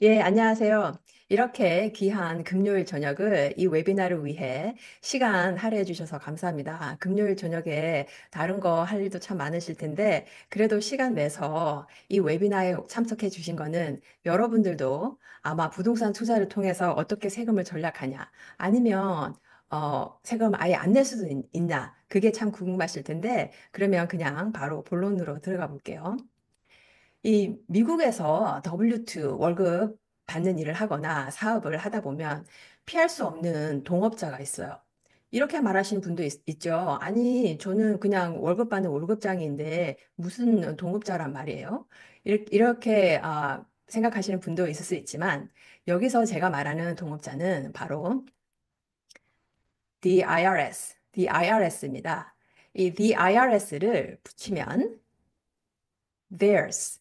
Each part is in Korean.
예, 안녕하세요. 이렇게 귀한 금요일 저녁을 이 웨비나를 위해 시간 할애해 주셔서 감사합니다. 금요일 저녁에 다른 거 할 일도 참 많으실 텐데, 그래도 시간 내서 이 웨비나에 참석해 주신 거는 여러분들도 아마 부동산 투자를 통해서 어떻게 세금을 절약하냐, 아니면 세금 아예 안 낼 수도 있나, 그게 참 궁금하실 텐데, 그러면 그냥 바로 본론으로 들어가 볼게요. 이 미국에서 W2 월급 받는 일을 하거나 사업을 하다 보면 피할 수 없는 동업자가 있어요. 이렇게 말하시는 분도 죠 아니, 저는 그냥 월급 받는 월급장인데 무슨 동업자란 말이에요? 이렇게 생각하시는 분도 있을 수 있지만 여기서 제가 말하는 동업자는 바로 the IRS입니다. 이 the IRS를 붙이면 theirs.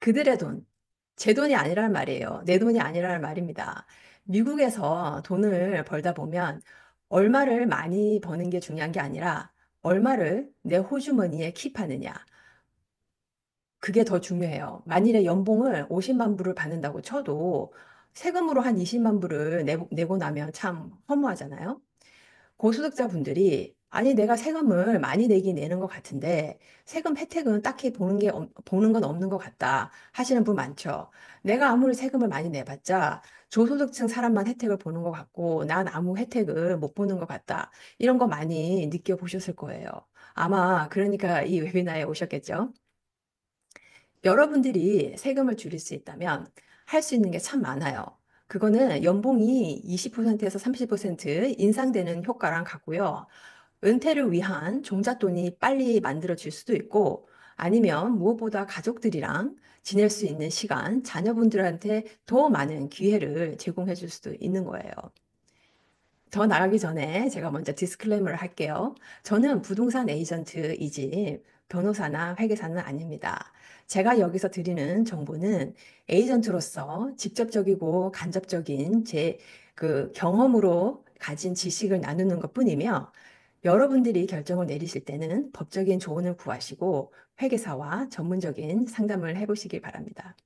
그들의 돈. 제 돈이 아니라는 말이에요. 내 돈이 아니라는 말입니다. 미국에서 돈을 벌다 보면 얼마를 많이 버는 게 중요한 게 아니라 얼마를 내 호주머니에 킵하느냐. 그게 더 중요해요. 만일에 연봉을 50만 불을 받는다고 쳐도 세금으로 한 20만 불을 내고 나면 참 허무하잖아요. 고소득자분들이 아니 내가 세금을 많이 내긴 내는 것 같은데 세금 혜택은 딱히 보는 건 없는 것 같다 하시는 분 많죠. 내가 아무리 세금을 많이 내봤자 저소득층 사람만 혜택을 보는 것 같고 난 아무 혜택을 못 보는 것 같다. 이런 거 많이 느껴보셨을 거예요. 아마 그러니까 이 웨비나에 오셨겠죠. 여러분들이 세금을 줄일 수 있다면 할 수 있는 게 참 많아요. 그거는 연봉이 20%에서 30% 인상되는 효과랑 같고요. 은퇴를 위한 종잣돈이 빨리 만들어질 수도 있고 아니면 무엇보다 가족들이랑 지낼 수 있는 시간, 자녀분들한테 더 많은 기회를 제공해 줄 수도 있는 거예요. 더 나가기 전에 제가 먼저 디스클레이머를 할게요. 저는 부동산 에이전트이지 변호사나 회계사는 아닙니다. 제가 여기서 드리는 정보는 에이전트로서 직접적이고 간접적인 제 그 경험으로 가진 지식을 나누는 것뿐이며 여러분들이 결정을 내리실 때는 법적인 조언을 구하시고 회계사와 전문적인 상담을 해보시기 바랍니다.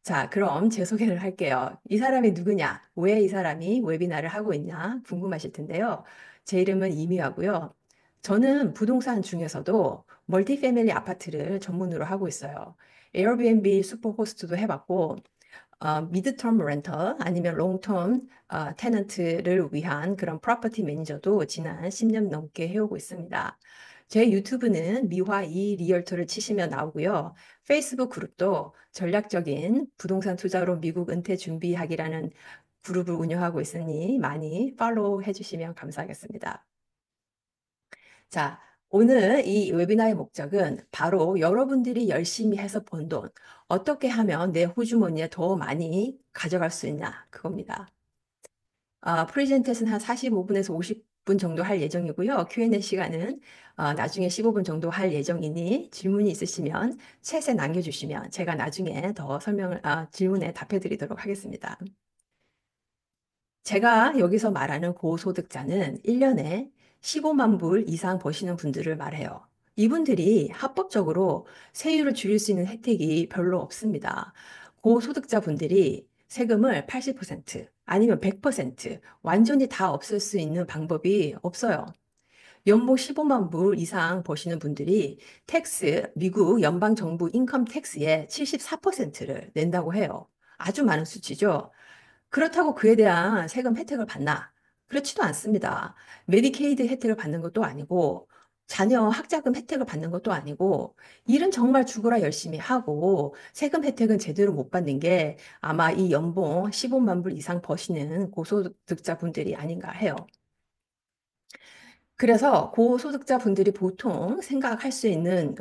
자, 그럼 제 소개를 할게요. 이 사람이 누구냐? 왜 이 사람이 웨비나를 하고 있냐? 궁금하실 텐데요. 제 이름은 이미화고요. 저는 부동산 중에서도 멀티 패밀리 아파트를 전문으로 하고 있어요. 에어비앤비 슈퍼호스트도 해봤고, 미드텀 렌터 아니면 롱텀 테넌트를 위한 그런 프로퍼티 매니저도 지난 10년 넘게 해오고 있습니다. 제 유튜브는 미화 이 리얼터를 치시면 나오고요. 페이스북 그룹도 전략적인 부동산 투자로 미국 은퇴 준비하기라는 그룹을 운영하고 있으니 많이 팔로우 해주시면 감사하겠습니다. 자, 오늘 이 웨비나의 목적은 바로 여러분들이 열심히 해서 번 돈, 어떻게 하면 내 호주머니에 더 많이 가져갈 수 있냐, 그겁니다. 프레젠테이션 한 45분에서 50분 정도 할 예정이고요. Q&A 시간은 나중에 15분 정도 할 예정이니 질문이 있으시면 챗에 남겨주시면 제가 나중에 더 질문에 답해 드리도록 하겠습니다. 제가 여기서 말하는 고소득자는 1년에 15만 불 이상 버시는 분들을 말해요. 이분들이 합법적으로 세율을 줄일 수 있는 혜택이 별로 없습니다. 고소득자 분들이 세금을 80% 아니면 100% 완전히 다 없앨 수 있는 방법이 없어요. 연봉 15만 불 이상 버시는 분들이 미국 연방정부 인컴 텍스의 74%를 낸다고 해요. 아주 많은 수치죠. 그렇다고 그에 대한 세금 혜택을 받나? 그렇지도 않습니다. 메디케이드 혜택을 받는 것도 아니고, 자녀 학자금 혜택을 받는 것도 아니고, 일은 정말 죽어라 열심히 하고, 세금 혜택은 제대로 못 받는 게 아마 이 연봉 15만 불 이상 버시는 고소득자 분들이 아닌가 해요. 그래서 고소득자 분들이 보통 생각할 수 있는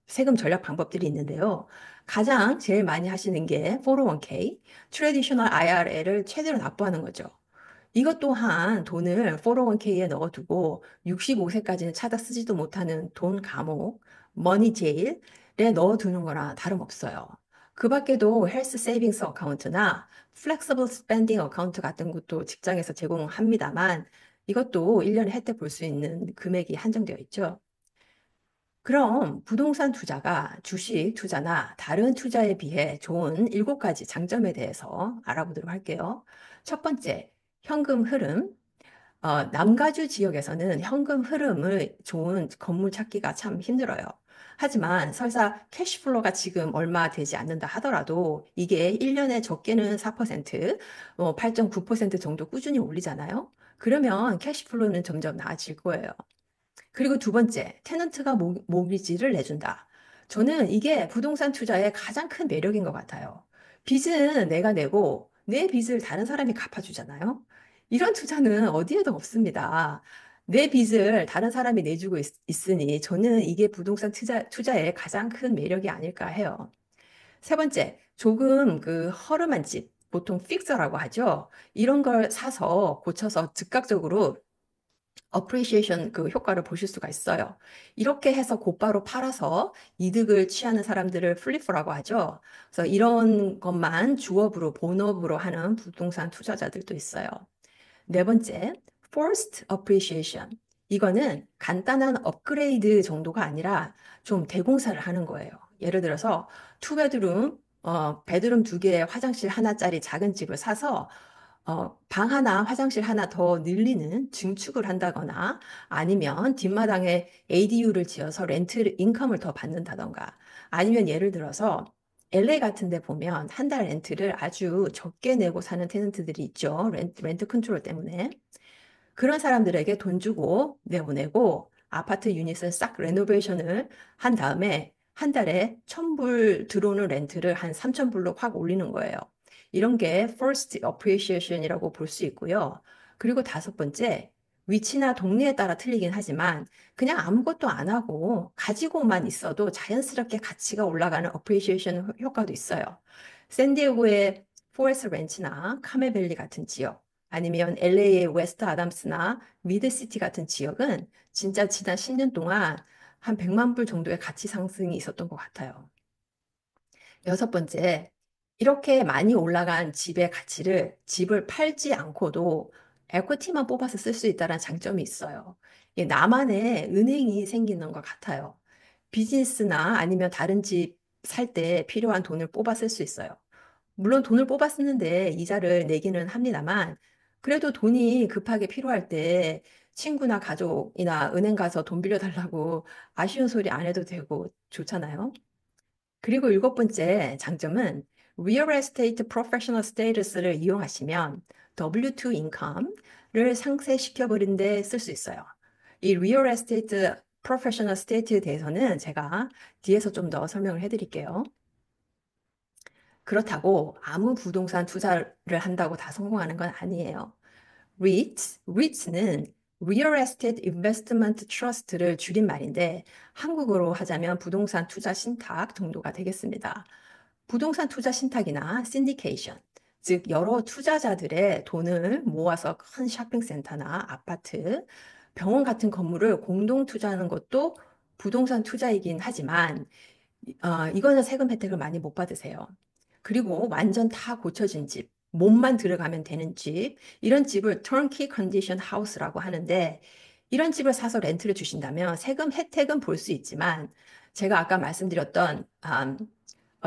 세금 전략 방법들이 있는데요. 가장 제일 많이 하시는 게 401k, 트래디셔널 IRA를 최대로 납부하는 거죠. 이것 또한 돈을 401k에 넣어두고 65세까지는 찾아 쓰지도 못하는 돈 감옥, 머니 제일에 넣어두는 거랑 다름없어요. 그 밖에도 헬스 세이빙스 어카운트나 플렉서블 스pen딩 어카운트 같은 것도 직장에서 제공합니다만 이것도 1년에 혜택 볼 수 있는 금액이 한정되어 있죠. 그럼 부동산 투자가 주식 투자나 다른 투자에 비해 좋은 7가지 장점에 대해서 알아보도록 할게요. 첫 번째, 현금 흐름. 남가주 지역에서는 현금 흐름을 좋은 건물 찾기가 참 힘들어요. 하지만 설사 캐시플로가 지금 얼마 되지 않는다 하더라도 이게 1년에 적게는 4%, 8.9% 정도 꾸준히 올리잖아요. 그러면 캐시플로는 점점 나아질 거예요. 그리고 두 번째, 테넌트가 모기지를 내준다. 저는 이게 부동산 투자의 가장 큰 매력인 것 같아요. 빚은 내가 내고 내 빚을 다른 사람이 갚아주잖아요. 이런 투자는 어디에도 없습니다. 내 빚을 다른 사람이 내주고 있으니 저는 이게 부동산 투자의 가장 큰 매력이 아닐까 해요. 세 번째, 조금 그 허름한 집, 보통 픽서라고 하죠. 이런 걸 사서 고쳐서 즉각적으로 어프리시에이션 그 효과를 보실 수가 있어요. 이렇게 해서 곧바로 팔아서 이득을 취하는 사람들을 플리퍼라고 하죠. 그래서 이런 것만 주업으로 본업으로 하는 부동산 투자자들도 있어요. 네 번째, forced appreciation. 이거는 간단한 업그레이드 정도가 아니라 좀 대공사를 하는 거예요. 예를 들어서 투베드룸, 베드룸 2개, 화장실 하나짜리 작은 집을 사서 방 하나, 화장실 하나 더 늘리는 증축을 한다거나 아니면 뒷마당에 ADU를 지어서 렌트 인컴을 더 받는다던가 아니면 예를 들어서 LA 같은 데 보면 한 달 렌트를 아주 적게 내고 사는 테넌트들이 있죠. 렌트 컨트롤 때문에. 그런 사람들에게 돈 주고 내보내고 아파트 유닛을 싹 레노베이션을 한 다음에 한 달에 1,000불 들어오는 렌트를 한 3,000불로 확 올리는 거예요. 이런 게 first appreciation이라고 볼 수 있고요. 그리고 다섯 번째, 위치나 동네에 따라 틀리긴 하지만 그냥 아무것도 안 하고 가지고만 있어도 자연스럽게 가치가 올라가는 appreciation 효과도 있어요. 샌디에고의 포레스트 렌치나 카메밸리 같은 지역, 아니면 LA의 웨스트 아담스나 미드시티 같은 지역은 진짜 지난 10년 동안 한 100만 불 정도의 가치 상승이 있었던 것 같아요. 여섯 번째, 이렇게 많이 올라간 집의 가치를 집을 팔지 않고도 에코티만 뽑아서 쓸 수 있다는 장점이 있어요. 이게 나만의 은행이 생기는 것 같아요. 비즈니스나 아니면 다른 집 살 때 필요한 돈을 뽑아 쓸 수 있어요. 물론 돈을 뽑아 쓰는데 이자를 내기는 합니다만, 그래도 돈이 급하게 필요할 때 친구나 가족이나 은행 가서 돈 빌려달라고 아쉬운 소리 안 해도 되고 좋잖아요. 그리고 일곱 번째 장점은 Real Estate Professional Status를 이용하시면 W2 income를 상쇄시켜 버린 데 쓸 수 있어요. 이 Real Estate Professional Status에 대해서는 제가 뒤에서 좀 더 설명을 해드릴게요. 그렇다고 아무 부동산 투자를 한다고 다 성공하는 건 아니에요. REITs는 Real Estate Investment Trust를 줄인 말인데 한국어로 하자면 부동산 투자 신탁 정도가 되겠습니다. 부동산 투자 신탁이나 신디케이션, 즉 여러 투자자들의 돈을 모아서 큰 쇼핑센터나 아파트, 병원 같은 건물을 공동 투자하는 것도 부동산 투자이긴 하지만 이거는 세금 혜택을 많이 못 받으세요. 그리고 완전 다 고쳐진 집, 몸만 들어가면 되는 집, 이런 집을 turnkey condition house라고 하는데 이런 집을 사서 렌트를 주신다면 세금 혜택은 볼 수 있지만 제가 아까 말씀드렸던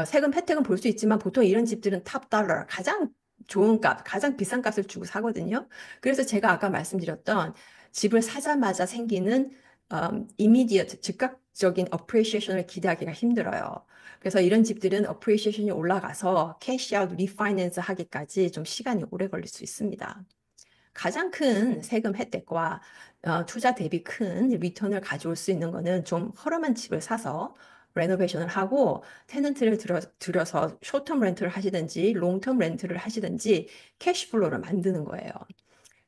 세금 혜택은 볼 수 있지만 보통 이런 집들은 탑 달러, 가장 좋은 값, 가장 비싼 값을 주고 사거든요. 그래서 제가 아까 말씀드렸던 집을 사자마자 생기는 immediate, 즉각적인 appreciation을 기대하기가 힘들어요. 그래서 이런 집들은 appreciation이 올라가서 cash out, refinance 하기까지 좀 시간이 오래 걸릴 수 있습니다. 가장 큰 세금 혜택과 투자 대비 큰 리턴을 가져올 수 있는 거는 좀 허름한 집을 사서 레노베이션을 하고 테넌트를 들여서 쇼텀 렌트를 하시든지 롱텀 렌트를 하시든지 캐시플로를 만드는 거예요.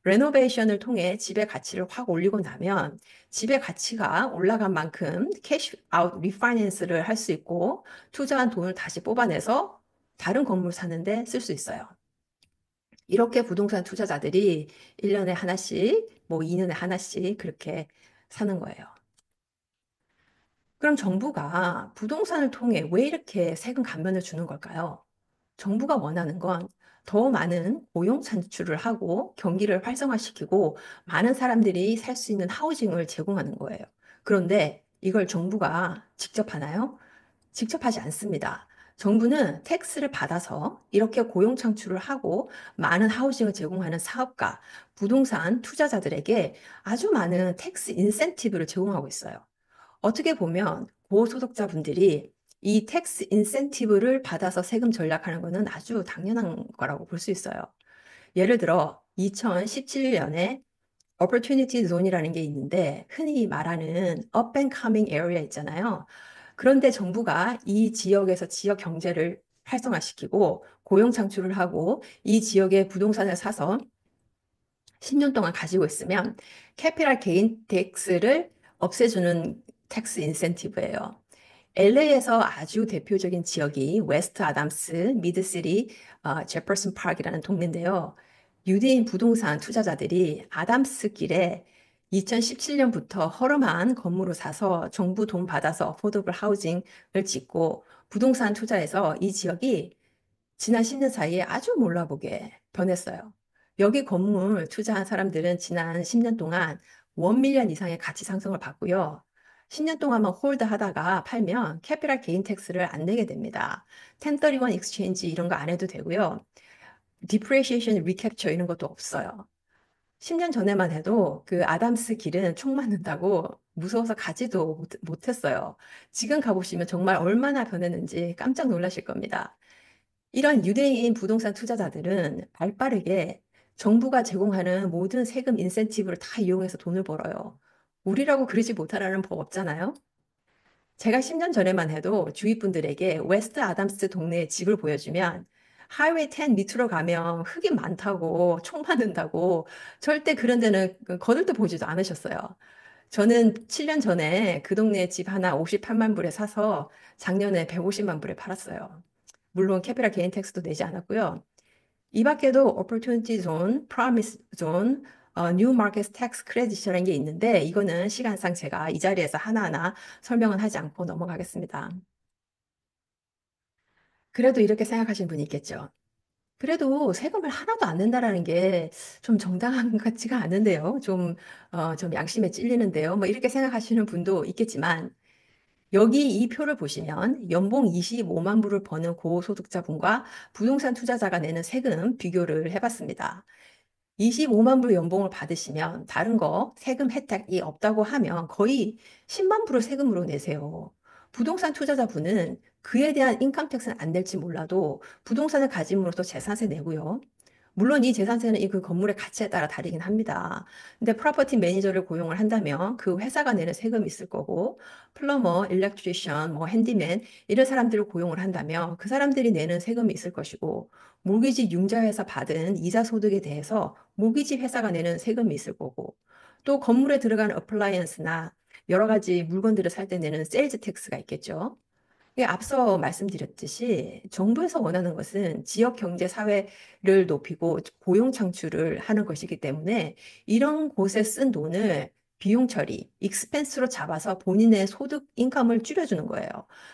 레노베이션을 통해 집의 가치를 확 올리고 나면 집의 가치가 올라간 만큼 캐시 아웃 리파이낸스를 할 수 있고 투자한 돈을 다시 뽑아내서 다른 건물 사는데 쓸 수 있어요. 이렇게 부동산 투자자들이 1년에 하나씩, 뭐 2년에 하나씩 그렇게 사는 거예요. 그럼 정부가 부동산을 통해 왜 이렇게 세금 감면을 주는 걸까요? 정부가 원하는 건 더 많은 고용 창출을 하고 경기를 활성화시키고 많은 사람들이 살 수 있는 하우징을 제공하는 거예요. 그런데 이걸 정부가 직접 하나요? 직접 하지 않습니다. 정부는 텍스를 받아서 이렇게 고용 창출을 하고 많은 하우징을 제공하는 사업가, 부동산 투자자들에게 아주 많은 텍스 인센티브를 제공하고 있어요. 어떻게 보면 고소득자분들이 이 텍스 인센티브를 받아서 세금 전략하는 것은 아주 당연한 거라고 볼 수 있어요. 예를 들어 2017년에 Opportunity Zone이라는 게 있는데 흔히 말하는 Up and Coming Area 있잖아요. 그런데 정부가 이 지역에서 지역 경제를 활성화시키고 고용 창출을 하고 이 지역의 부동산을 사서 10년 동안 가지고 있으면 캐피탈 게인 텍스를 없애주는 텍스 인센티브예요. LA에서 아주 대표적인 지역이 웨스트 아담스, 미드시티, 제퍼슨 파크이라는 동네인데요. 유대인 부동산 투자자들이 아담스 길에 2017년부터 허름한 건물을 사서 정부 돈 받아서 어포더블 하우징을 짓고 부동산 투자해서 이 지역이 지난 10년 사이에 아주 몰라보게 변했어요. 여기 건물 투자한 사람들은 지난 10년 동안 1밀리언 이상의 가치 상승을 받고요. 10년 동안만 홀드 하다가 팔면 캐피탈 게인 텍스를 안 내게 됩니다. 1031 익스체인지 이런 거 안 해도 되고요. 디프레시에이션 리캡처 이런 것도 없어요. 10년 전에만 해도 그 아담스 길은 총 맞는다고 무서워서 가지도 못했어요. 지금 가보시면 정말 얼마나 변했는지 깜짝 놀라실 겁니다. 이런 유대인 부동산 투자자들은 발빠르게 정부가 제공하는 모든 세금 인센티브를 다 이용해서 돈을 벌어요. 우리라고 그러지 못하라는 법 없잖아요. 제가 10년 전에만 해도 주위 분들에게 웨스트 아담스 동네에 집을 보여주면 하이웨이 10 밑으로 가면 흙이 많다고 총 맞는다고 절대 그런 데는 거들떠 보지도 않으셨어요. 저는 7년 전에 그 동네에 집 하나 58만 불에 사서 작년에 150만 불에 팔았어요. 물론 캐피탈 게인 텍스도 내지 않았고요. 이 밖에도 Opportunity Zone, Promise Zone, New Market Tax Credit이라는 게 있는데 이거는 시간상 제가 이 자리에서 하나하나 설명은 하지 않고 넘어가겠습니다. 그래도 이렇게 생각하시는 분이 있겠죠. 그래도 세금을 하나도 안 낸다라는 게 좀 정당한 것 같지가 않은데요. 좀 양심에 찔리는데요. 뭐 이렇게 생각하시는 분도 있겠지만 여기 이 표를 보시면 연봉 25만 불을 버는 고소득자분과 부동산 투자자가 내는 세금 비교를 해봤습니다. 25만 불 연봉을 받으시면 다른 거 세금 혜택이 없다고 하면 거의 10만 불을 세금으로 내세요. 부동산 투자자분은 그에 대한 인컴 텍스는 안 낼지 몰라도 부동산을 가짐으로써 재산세 내고요. 물론 이 재산세는 이 그 건물의 가치에 따라 다르긴 합니다. 근데 프로퍼티 매니저를 고용을 한다면 그 회사가 내는 세금이 있을 거고 플러머, 일렉트리션, 뭐 핸디맨 이런 사람들을 고용을 한다면 그 사람들이 내는 세금이 있을 것이고 모기지 융자회사 받은 이자 소득에 대해서 모기지 회사가 내는 세금이 있을 거고 또 건물에 들어가는 어플라이언스나 여러 가지 물건들을 살 때 내는 세일즈 텍스가 있겠죠. 예, 앞서 말씀드렸듯이 정부에서 원하는 것은 지역 경제 사회를 높이고 고용 창출을 하는 것이기 때문에 이런 곳에 쓴 돈을 비용 처리, 익스펜스로 잡아서 본인의 소득 인컴을 줄여주는 거예요.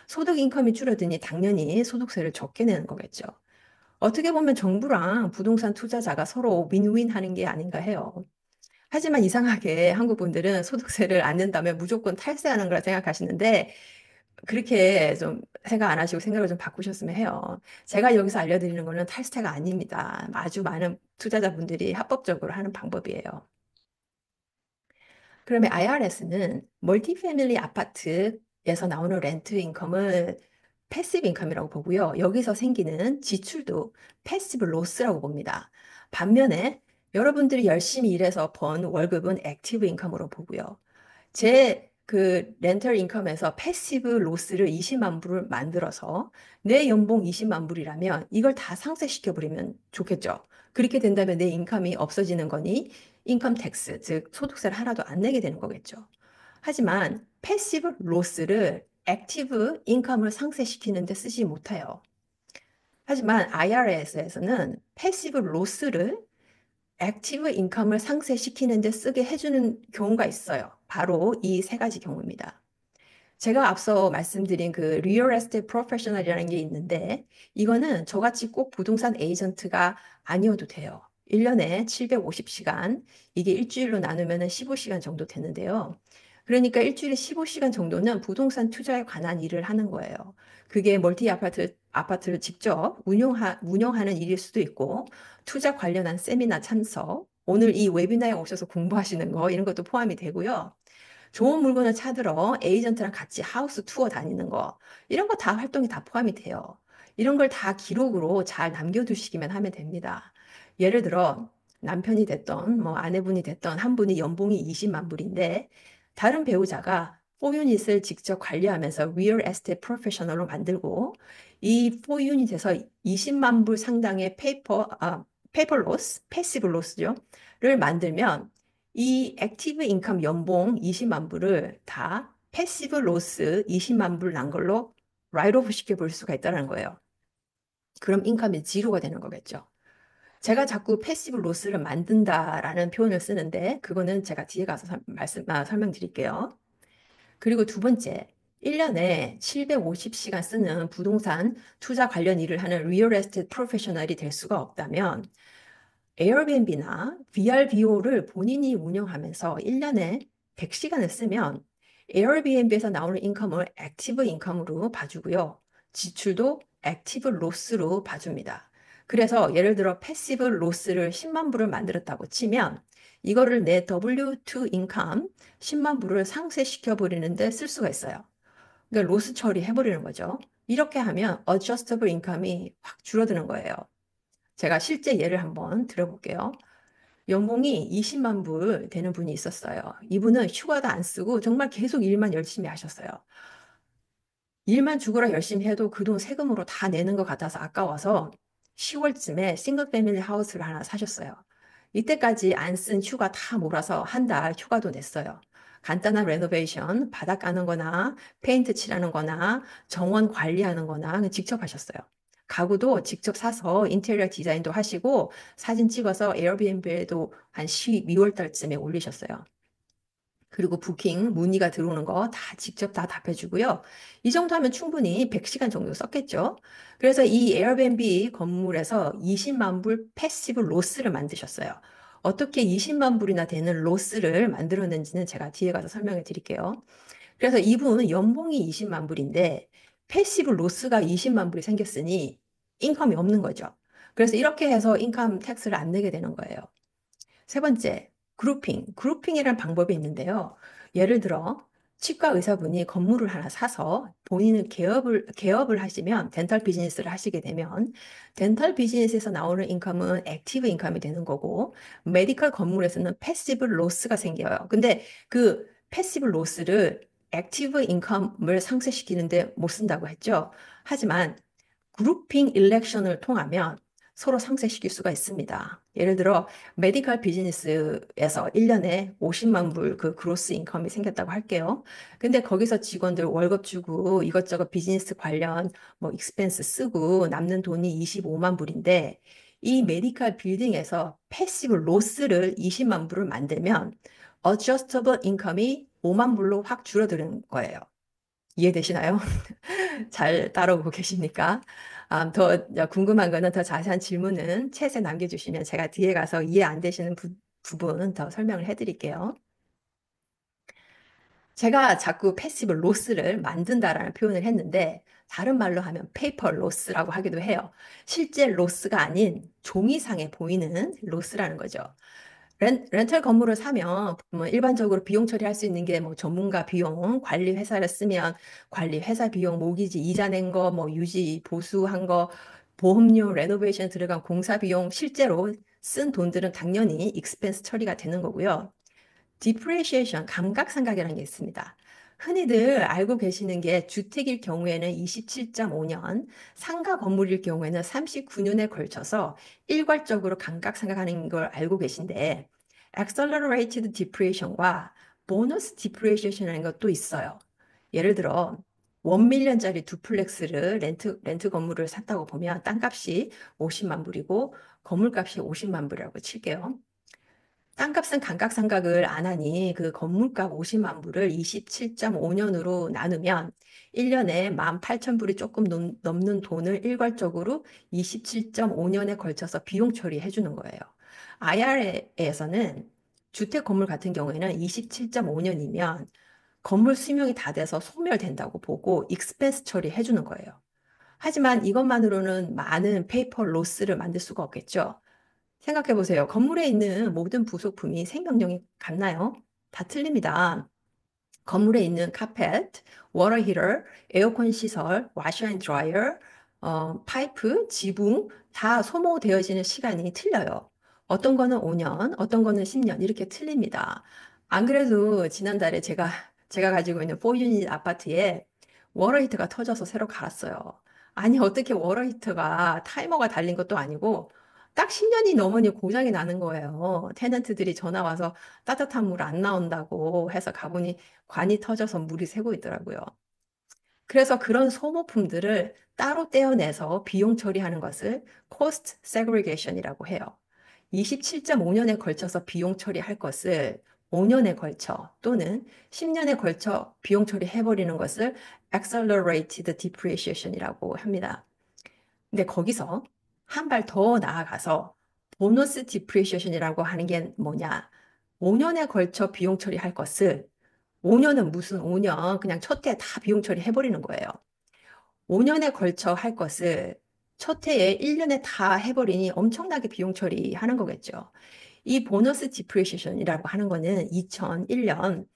소득 인컴이 줄어드니 당연히 소득세를 적게 내는 거겠죠. 어떻게 보면 정부랑 부동산 투자자가 서로 윈윈 하는 게 아닌가 해요. 하지만 이상하게 한국 분들은 소득세를 안 낸다면 무조건 탈세하는 거라 생각하시는데 그렇게 좀 생각 안 하시고 생각을 좀 바꾸셨으면 해요. 제가 여기서 알려드리는 거는 탈세가 아닙니다. 아주 많은 투자자분들이 합법적으로 하는 방법이에요. 그러면 IRS는 멀티 패밀리 아파트에서 나오는 렌트 인컴을 패시브 인컴이라고 보고요. 여기서 생기는 지출도 패시브 로스라고 봅니다. 반면에 여러분들이 열심히 일해서 번 월급은 액티브 인컴으로 보고요. 제 그 렌털 인컴에서 패시브 로스를 20만 불을 만들어서 내 연봉 20만 불이라면 이걸 다 상쇄시켜 버리면 좋겠죠. 그렇게 된다면 내 인컴이 없어지는 거니 인컴 텍스, 즉 소득세를 하나도 안 내게 되는 거겠죠. 하지만 패시브 로스를 액티브 인컴을 상쇄시키는 데 쓰지 못해요. 하지만 IRS에서는 패시브 로스를 액티브 인컴을 상쇄시키는 데 쓰게 해주는 경우가 있어요. 바로 이 세 가지 경우입니다. 제가 앞서 말씀드린 그 리얼 에스테이트 프로페셔널이라는 게 있는데 이거는 저같이 꼭 부동산 에이전트가 아니어도 돼요. 1년에 750시간, 이게 일주일로 나누면 15시간 정도 되는데요. 그러니까 일주일에 15시간 정도는 부동산 투자에 관한 일을 하는 거예요. 그게 멀티 아파트를 직접 운영하는 일일 수도 있고, 투자 관련한 세미나 참석, 오늘 이 웨비나에 오셔서 공부하시는 거, 이런 것도 포함이 되고요. 좋은 물건을 찾으러 에이전트랑 같이 하우스 투어 다니는 거, 이런 거 다 활동이 다 포함이 돼요. 이런 걸 다 기록으로 잘 남겨두시기만 하면 됩니다. 예를 들어, 남편이 됐던, 뭐 아내분이 됐던 한 분이 연봉이 20만 불인데, 다른 배우자가 4유닛을 직접 관리하면서 리얼 에스테이트 프로페셔널로 만들고, 이 4유닛에서 20만 불 상당의 페이퍼 로스, 패시브 로스죠. 를 만들면 이 액티브 인컴 연봉 20만 불을 다 패시브 로스 20만 불 난 걸로 라이트오프 시켜 볼 수가 있다는 거예요. 그럼 인컴이 지로가 되는 거겠죠. 제가 자꾸 패시브 로스를 만든다라는 표현을 쓰는데 그거는 제가 뒤에 가서 설명드릴게요. 그리고 두 번째, 1년에 750시간 쓰는 부동산 투자 관련 일을 하는 리얼 에스테이트 프로페셔널이 될 수가 없다면 에어비앤비나 VRBO를 본인이 운영하면서 1년에 100시간을 쓰면 에어비앤비에서 나오는 인컴을 액티브 인컴으로 봐주고요. 지출도 액티브 로스로 봐줍니다. 그래서 예를 들어 패시브 로스를 10만 불을 만들었다고 치면 이거를 내 W2 인컴 10만 불을 상쇄시켜 버리는데 쓸 수가 있어요. 그러니까 로스 처리해버리는 거죠. 이렇게 하면 adjustable income이 확 줄어드는 거예요. 제가 실제 예를 한번 들어볼게요. 연봉이 20만 불 되는 분이 있었어요. 이분은 휴가도 안 쓰고 정말 계속 일만 열심히 하셨어요. 일만 죽어라 열심히 해도 그 돈 세금으로 다 내는 것 같아서 아까워서 10월쯤에 싱글 패밀리 하우스를 하나 사셨어요. 이때까지 안 쓴 휴가 다 몰아서 한 달 휴가도 냈어요. 간단한 레노베이션, 바닥 까는 거나 페인트 칠하는 거나 정원 관리하는 거나 그냥 직접 하셨어요. 가구도 직접 사서 인테리어 디자인도 하시고 사진 찍어서 에어비앤비에도 한 12월 달쯤에 올리셨어요. 그리고 부킹, 문의가 들어오는 거 다 직접 다 답해주고요. 이 정도 하면 충분히 100시간 정도 썼겠죠. 그래서 이 에어비앤비 건물에서 20만 불 패시브 로스를 만드셨어요. 어떻게 20만 불이나 되는 로스를 만들었는지는 제가 뒤에 가서 설명해 드릴게요. 그래서 이분 연봉이 20만 불인데 패시브 로스가 20만 불이 생겼으니 인컴이 없는 거죠. 그래서 이렇게 해서 인컴 텍스를 안 내게 되는 거예요. 세 번째, 그룹핑. 그룹핑이라는 방법이 있는데요. 예를 들어, 치과 의사분이 건물을 하나 사서 본인은 개업을 하시면, 덴탈 비즈니스를 하시게 되면, 덴탈 비즈니스에서 나오는 인컴은 액티브 인컴이 되는 거고, 메디컬 건물에서는 패시브 로스가 생겨요. 근데 그 패시브 로스를 액티브 인컴을 상쇄시키는데 못 쓴다고 했죠. 하지만 그룹핑 일렉션을 통하면 서로 상쇄시킬 수가 있습니다. 예를 들어 메디컬 비즈니스에서 1년에 50만 불 그 그로스 인컴이 생겼다고 할게요. 근데 거기서 직원들 월급 주고 이것저것 비즈니스 관련 뭐 익스펜스 쓰고 남는 돈이 25만 불인데 이 메디컬 빌딩에서 패시브 로스를 20만 불을 만들면 adjustable income이 5만 불로 확 줄어드는 거예요. 이해되시나요? 잘 따라오고 계십니까? 더 궁금한 거는 더 자세한 질문은 챗에 남겨주시면 제가 뒤에 가서 이해 안 되시는 부분 더 설명을 해드릴게요. 제가 자꾸 패시브 로스를 만든다라는 표현을 했는데 다른 말로 하면 페이퍼 로스라고 하기도 해요. 실제 로스가 아닌 종이상에 보이는 로스라는 거죠. 렌털 건물을 사면 뭐 일반적으로 비용 처리할 수 있는 게 뭐 전문가 비용, 관리 회사를 쓰면 관리 회사 비용, 모기지 이자 낸 거, 뭐 유지 보수한 거, 보험료, 레노베이션 들어간 공사 비용 실제로 쓴 돈들은 당연히 익스펜스 처리가 되는 거고요. 디프레시에이션, 감각상각이라는 게 있습니다. 흔히들 알고 계시는 게 주택일 경우에는 27.5년, 상가 건물일 경우에는 39년에 걸쳐서 일괄적으로 감각상각하는 걸 알고 계신데 accelerated depreciation과 보너스 depreciation이라는 것도 있어요. 예를 들어 1밀리언짜리 두플렉스를 렌트 건물을 샀다고 보면 땅값이 50만 불이고 건물값이 50만 불이라고 칠게요. 땅값은 감각상각을 안 하니 그 건물값 50만 불을 27.5년으로 나누면 1년에 18,000불이 조금 넘는 돈을 일괄적으로 27.5년에 걸쳐서 비용 처리해 주는 거예요. IRA에서는 주택 건물 같은 경우에는 27.5년이면 건물 수명이 다 돼서 소멸된다고 보고 익스펜스 처리해 주는 거예요. 하지만 이것만으로는 많은 페이퍼 로스를 만들 수가 없겠죠. 생각해 보세요. 건물에 있는 모든 부속품이 생명력이 같나요? 다 틀립니다. 건물에 있는 카펫, 워터 히터, 에어컨 시설, 와셔 앤 드라이어, 파이프, 지붕 다 소모되어지는 시간이 틀려요. 어떤 거는 5년, 어떤 거는 10년 이렇게 틀립니다. 안 그래도 지난달에 제가 가지고 있는 4유닛 아파트에 워터 히터가 터져서 새로 갈았어요. 아니 어떻게 워터 히터가 타이머가 달린 것도 아니고 딱 10년이 넘으니 고장이 나는 거예요. 테넌트들이 전화 와서 따뜻한 물 안 나온다고 해서 가보니 관이 터져서 물이 새고 있더라고요. 그래서 그런 소모품들을 따로 떼어내서 비용 처리하는 것을 cost segregation이라고 해요. 27.5년에 걸쳐서 비용 처리할 것을 5년에 걸쳐 또는 10년에 걸쳐 비용 처리해버리는 것을 accelerated depreciation이라고 합니다. 근데 거기서 한 발 더 나아가서 보너스 디프리시에이션이라고 하는 게 뭐냐? 5년에 걸쳐 비용 처리할 것을 5년은 무슨 5년 그냥 첫 해 다 비용 처리해버리는 거예요. 5년에 걸쳐 할 것을 첫 해에 1년에 다 해버리니 엄청나게 비용 처리하는 거겠죠. 이 보너스 디프리시에이션이라고 하는 거는 2001년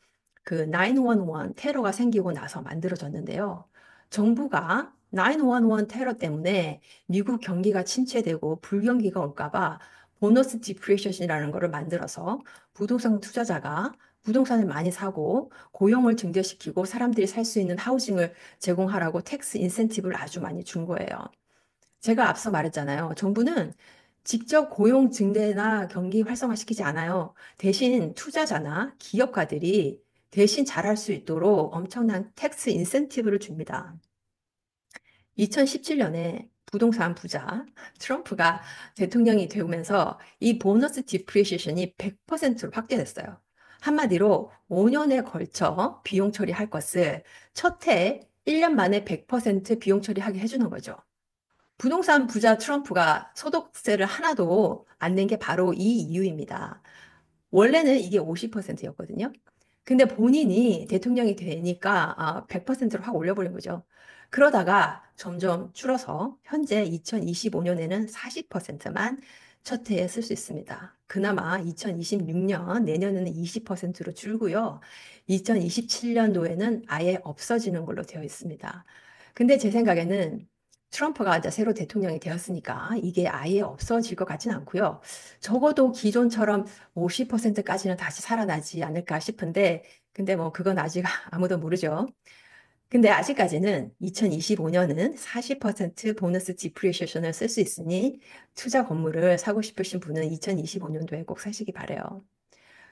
그 911 테러가 생기고 나서 만들어졌는데요. 정부가 911 테러 때문에 미국 경기가 침체되고 불경기가 올까봐 보너스 디프레이션이라는 거를 만들어서 부동산 투자자가 부동산을 많이 사고 고용을 증대시키고 사람들이 살 수 있는 하우징을 제공하라고 텍스 인센티브를 아주 많이 준 거예요. 제가 앞서 말했잖아요. 정부는 직접 고용 증대나 경기 활성화시키지 않아요. 대신 투자자나 기업가들이 대신 잘할 수 있도록 엄청난 텍스 인센티브를 줍니다. 2017년에 부동산 부자 트럼프가 대통령이 되면서 이 보너스 디프리시에이션이 100%로 확대됐어요. 한마디로 5년에 걸쳐 비용 처리할 것을 첫 해에 1년 만에 100% 비용 처리하게 해주는 거죠. 부동산 부자 트럼프가 소득세를 하나도 안 낸 게 바로 이 이유입니다. 원래는 이게 50%였거든요. 근데 본인이 대통령이 되니까 100%로 확 올려버린 거죠. 그러다가 점점 줄어서 현재 2025년에는 40%만 첫 해에 쓸 수 있습니다. 그나마 2026년 내년에는 20%로 줄고요. 2027년도에는 아예 없어지는 걸로 되어 있습니다. 근데 제 생각에는 트럼프가 이제 새로 대통령이 되었으니까 이게 아예 없어질 것 같진 않고요. 적어도 기존처럼 50%까지는 다시 살아나지 않을까 싶은데, 근데 뭐 그건 아직 아무도 모르죠. 근데 아직까지는 2025년은 40% 보너스 디프리시에이션을 쓸 수 있으니 투자 건물을 사고 싶으신 분은 2025년도에 꼭 사시기 바래요.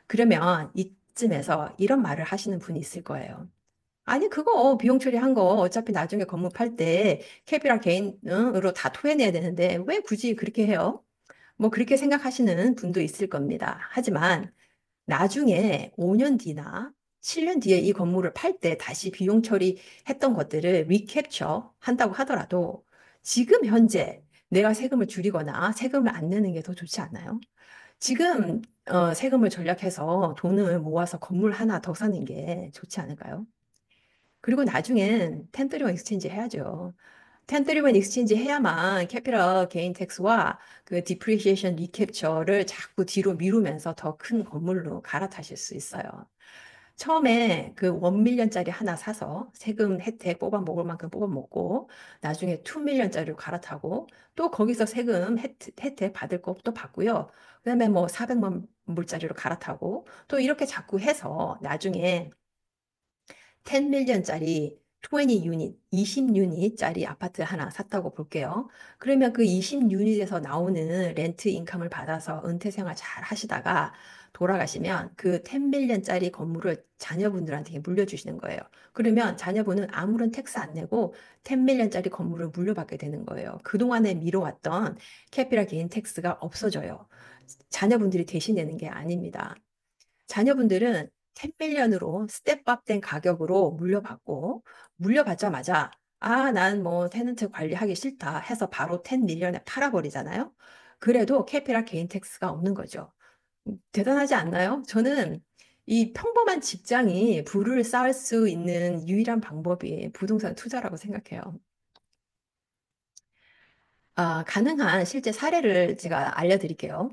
그러면 이쯤에서 이런 말을 하시는 분이 있을 거예요. 아니, 그거 비용 처리한 거 어차피 나중에 건물 팔 때 캡이랑 개인으로 다 토해내야 되는데 왜 굳이 그렇게 해요? 뭐 그렇게 생각하시는 분도 있을 겁니다. 하지만 나중에 5년 뒤나 7년 뒤에 이 건물을 팔 때 다시 비용 처리했던 것들을 리캡처 한다고 하더라도 지금 현재 내가 세금을 줄이거나 세금을 안 내는 게 더 좋지 않나요? 지금 세금을 절약해서 돈을 모아서 건물 하나 더 사는 게 좋지 않을까요? 그리고 나중엔 1031 익스체인지 해야죠. 1031 익스체인지 해야만 캐피럴 게인 텍스와 그 디프리시에이션 리캡처를 자꾸 뒤로 미루면서 더 큰 건물로 갈아타실 수 있어요. 처음에 그 1밀리언짜리 하나 사서 세금 혜택 뽑아 먹을 만큼 뽑아 먹고 나중에 2밀리언짜리로 갈아타고 또 거기서 세금 혜택 받을 거 또 받고요. 그다음에 뭐 400만 불짜리로 갈아타고 또 이렇게 자꾸 해서 나중에 10밀리언짜리 20 유닛, 20 유닛짜리 아파트 하나 샀다고 볼게요. 그러면 그 20 유닛에서 나오는 렌트 인컴을 받아서 은퇴 생활 잘 하시다가 돌아가시면 그 10밀리언짜리 건물을 자녀분들한테 물려주시는 거예요. 그러면 자녀분은 아무런 텍스 안 내고 10밀리언짜리 건물을 물려받게 되는 거예요. 그동안에 미뤄왔던 캐피탈 게인 텍스가 없어져요. 자녀분들이 대신 내는 게 아닙니다. 자녀분들은 10밀리언으로 스텝업 된 가격으로 물려받고 물려받자마자 난 뭐 테넌트 관리하기 싫다 해서 바로 10밀리언에 팔아버리잖아요. 그래도 캐피탈 게인 텍스가 없는 거죠. 대단하지 않나요? 저는 이 평범한 직장이 부를 쌓을 수 있는 유일한 방법이 부동산 투자라고 생각해요. 가능한 실제 사례를 제가 알려드릴게요.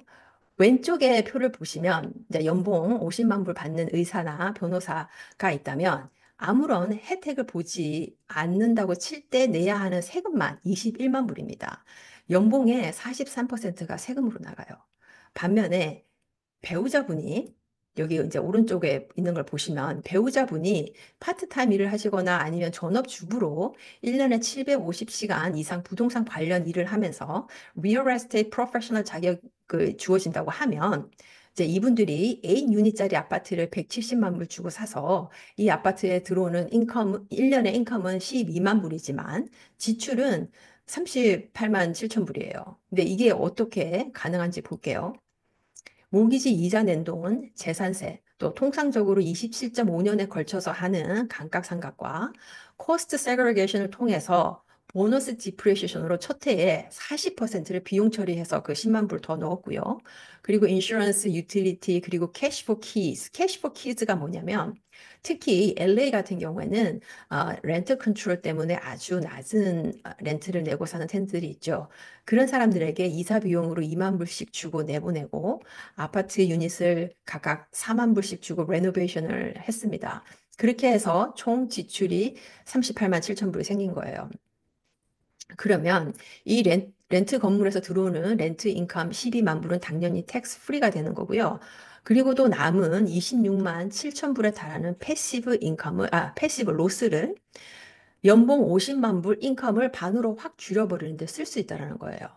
왼쪽에 표를 보시면 이제 연봉 50만 불 받는 의사나 변호사가 있다면 아무런 혜택을 보지 않는다고 칠 때 내야 하는 세금만 21만 불입니다. 연봉의 43%가 세금으로 나가요. 반면에 배우자분이 여기 이제 오른쪽에 있는 걸 보시면 배우자분이 파트타임 일을 하시거나 아니면 전업주부로 1년에 750시간 이상 부동산 관련 일을 하면서 리얼 에스테이트 프로페셔널 자격을 주어진다고 하면 이제 이분들이 8유닛짜리 아파트를 170만 불 주고 사서 이 아파트에 들어오는 인컴 1년의 인컴은 12만 불이지만 지출은 38만 7천 불이에요. 근데 이게 어떻게 가능한지 볼게요. 모기지 이자 낸 돈은 재산세, 또 통상적으로 27.5년에 걸쳐서 하는 감가상각과 코스트 세그리게이션을 통해서 보너스 디프리시에이션으로 첫 해에 40%를 비용 처리해서 그 10만 불 더 넣었고요. 그리고 인슈런스, 유틸리티, 그리고 캐시포 키즈. 캐시포 키즈가 뭐냐면 특히 LA 같은 경우에는 렌트 컨트롤 때문에 아주 낮은 렌트를 내고 사는 텐트들이 있죠. 그런 사람들에게 이사 비용으로 2만 불씩 주고 내보내고 아파트 유닛을 각각 4만 불씩 주고 레노베이션을 했습니다. 그렇게 해서 총 지출이 38만 7천 불이 생긴 거예요. 그러면 이 렌트 건물에서 들어오는 렌트 인컴 12만 불은 당연히 텍스 프리가 되는 거고요. 그리고 또 남은 26만 7천 불에 달하는 패시브 로스를 연봉 50만 불 인컴을 반으로 확 줄여버리는데 쓸 수 있다는 거예요.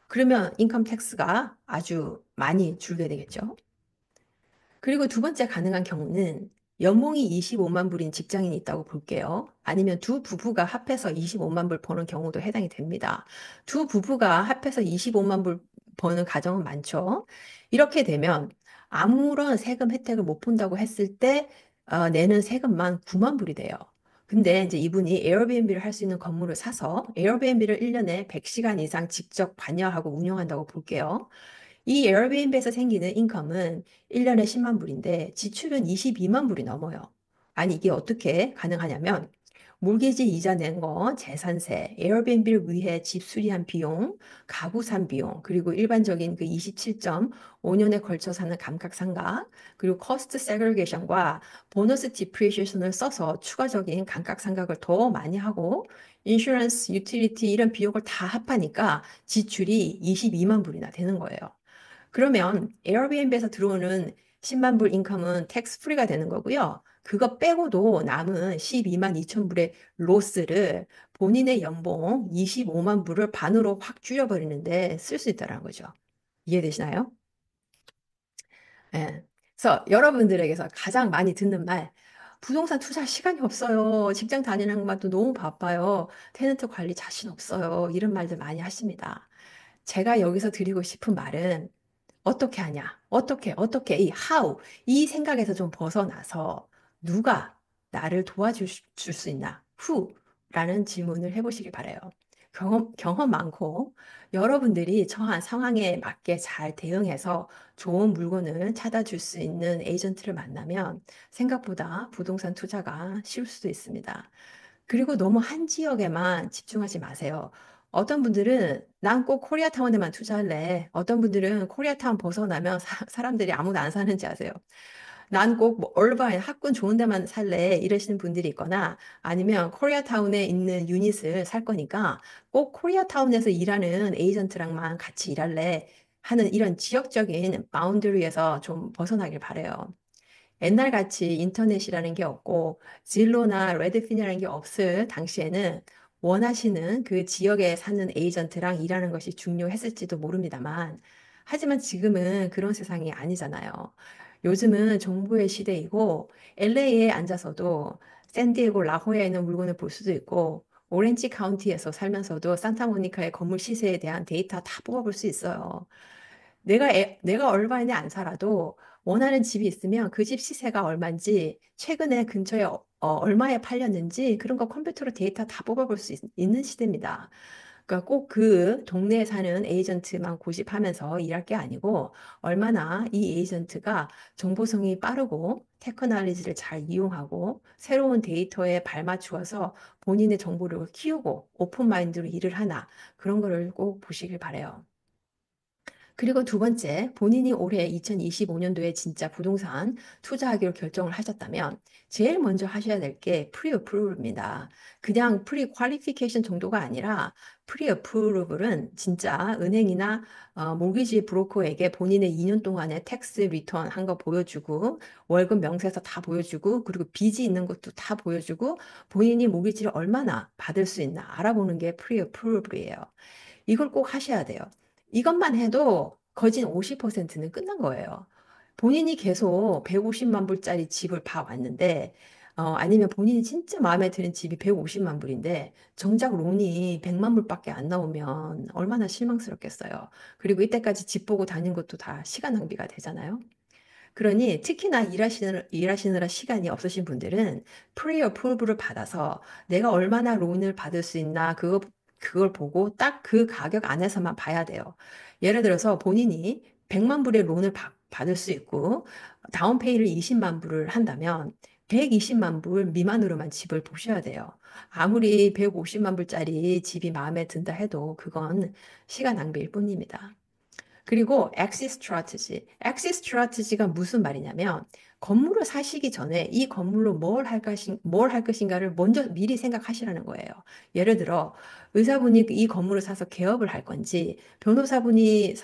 그러면 인컴 텍스가 아주 많이 줄게 되겠죠. 그리고 두 번째 가능한 경우는 연봉이 25만 불인 직장인이 있다고 볼게요. 아니면 두 부부가 합해서 25만 불 버는 경우도 해당이 됩니다. 두 부부가 합해서 25만 불 버는 가정은 많죠. 이렇게 되면 아무런 세금 혜택을 못 본다고 했을 때 내는 세금만 9만 불이 돼요. 근데 이제 이분이 에어비앤비를 할 수 있는 건물을 사서 에어비앤비를 1년에 100시간 이상 직접 관여하고 운영한다고 볼게요. 이 에어비앤비에서 생기는 인컴은 1년에 10만 불인데 지출은 22만 불이 넘어요. 아니, 이게 어떻게 가능하냐면 몰개지 이자 낸 거, 재산세, 에어비앤비를 위해 집 수리한 비용, 가구 산 비용, 그리고 일반적인 그 27.5년에 걸쳐 사는 감각상각, 그리고 커스트 세그리게이션과 보너스 디프리시에이션을 써서 추가적인 감각상각을 더 많이 하고 인슈런스, 유틸리티 이런 비용을 다 합하니까 지출이 22만 불이나 되는 거예요. 그러면 에어비앤비에서 들어오는 10만 불 인컴은 텍스 프리가 되는 거고요. 그거 빼고도 남은 12만 2천 불의 로스를 본인의 연봉 25만 불을 반으로 확 줄여버리는데 쓸 수 있다는 거죠. 이해되시나요? 예. 그래서 여러분들에게서 가장 많이 듣는 말, 부동산 투자할 시간이 없어요. 직장 다니는 것만도 너무 바빠요. 테너트 관리 자신 없어요. 이런 말들 많이 하십니다. 제가 여기서 드리고 싶은 말은 어떻게 하냐? 어떻게, 이 how, 이 생각에서 좀 벗어나서 누가 나를 도와줄 수 있나? who? 라는 질문을 해보시길 바래요. 경험 많고 여러분들이 처한 상황에 맞게 잘 대응해서 좋은 물건을 찾아줄 수 있는 에이전트를 만나면 생각보다 부동산 투자가 쉬울 수도 있습니다. 그리고 너무 한 지역에만 집중하지 마세요. 어떤 분들은 난 꼭 코리아타운에만 투자할래. 어떤 분들은 코리아타운 벗어나면 사람들이 아무도 안 사는지 아세요. 난 꼭 뭐 얼바인 학군 좋은 데만 살래 이러시는 분들이 있거나 아니면 코리아타운에 있는 유닛을 살 거니까 꼭 코리아타운에서 일하는 에이전트랑만 같이 일할래 하는 이런 지역적인 바운더리에서 좀 벗어나길 바래요. 옛날 같이 인터넷이라는 게 없고 진로나 레드핀이라는 게 없을 당시에는 원하시는 그 지역에 사는 에이전트랑 일하는 것이 중요했을지도 모릅니다만 하지만 지금은 그런 세상이 아니잖아요. 요즘은 정보의 시대이고 LA에 앉아서도 샌디에고 라호야에 있는 물건을 볼 수도 있고 오렌지 카운티에서 살면서도 산타모니카의 건물 시세에 대한 데이터 다 뽑아볼 수 있어요. 내가 얼마에 안 살아도 원하는 집이 있으면 그 집 시세가 얼마인지, 최근에 근처에 얼마에 팔렸는지 그런 거 컴퓨터로 데이터 다 뽑아볼 수 있는 시대입니다. 그러니까 꼭 그 동네에 사는 에이전트만 고집하면서 일할 게 아니고 얼마나 이 에이전트가 정보성이 빠르고 테크놀로지를 잘 이용하고 새로운 데이터에 발맞추어서 본인의 정보력을 키우고 오픈 마인드로 일을 하나 그런 거를 꼭 보시길 바래요. 그리고 두 번째, 본인이 올해 2025년도에 진짜 부동산 투자하기로 결정을 하셨다면 제일 먼저 하셔야 될 게 프리 어프루브입니다. 그냥 프리 퀄리피케이션 정도가 아니라 프리 어프루브는 진짜 은행이나 모기지 브로커에게 본인의 2년 동안의 텍스 리턴 한 거 보여주고 월급 명세서 다 보여주고 그리고 빚이 있는 것도 다 보여주고 본인이 모기지를 얼마나 받을 수 있나 알아보는 게 프리 어프루브예요. 이걸 꼭 하셔야 돼요. 이것만 해도 거진 50%는 끝난 거예요. 본인이 계속 150만 불짜리 집을 봐왔는데, 아니면 본인이 진짜 마음에 드는 집이 150만 불인데, 정작 론이 100만 불밖에 안 나오면 얼마나 실망스럽겠어요. 그리고 이때까지 집 보고 다닌 것도 다 시간 낭비가 되잖아요. 그러니 특히나 일하시느라 시간이 없으신 분들은 프리 어프로브를 받아서 내가 얼마나 론을 받을 수 있나 그걸 보고 딱 그 가격 안에서만 봐야 돼요. 예를 들어서 본인이 100만 불의 론을 받을 수 있고 다운페이를 20만 불을 한다면 120만 불 미만으로만 집을 보셔야 돼요. 아무리 150만 불짜리 집이 마음에 든다 해도 그건 시간 낭비일 뿐입니다. 그리고 엑시 스트라티지. 엑시 스트라티지가 무슨 말이냐면 건물을 사시기 전에 이 건물로 뭘 할 것인가를 먼저 미리 생각하시라는 거예요. 예를 들어 의사분이 이 건물을 사서 개업을 할 건지, 변호사분이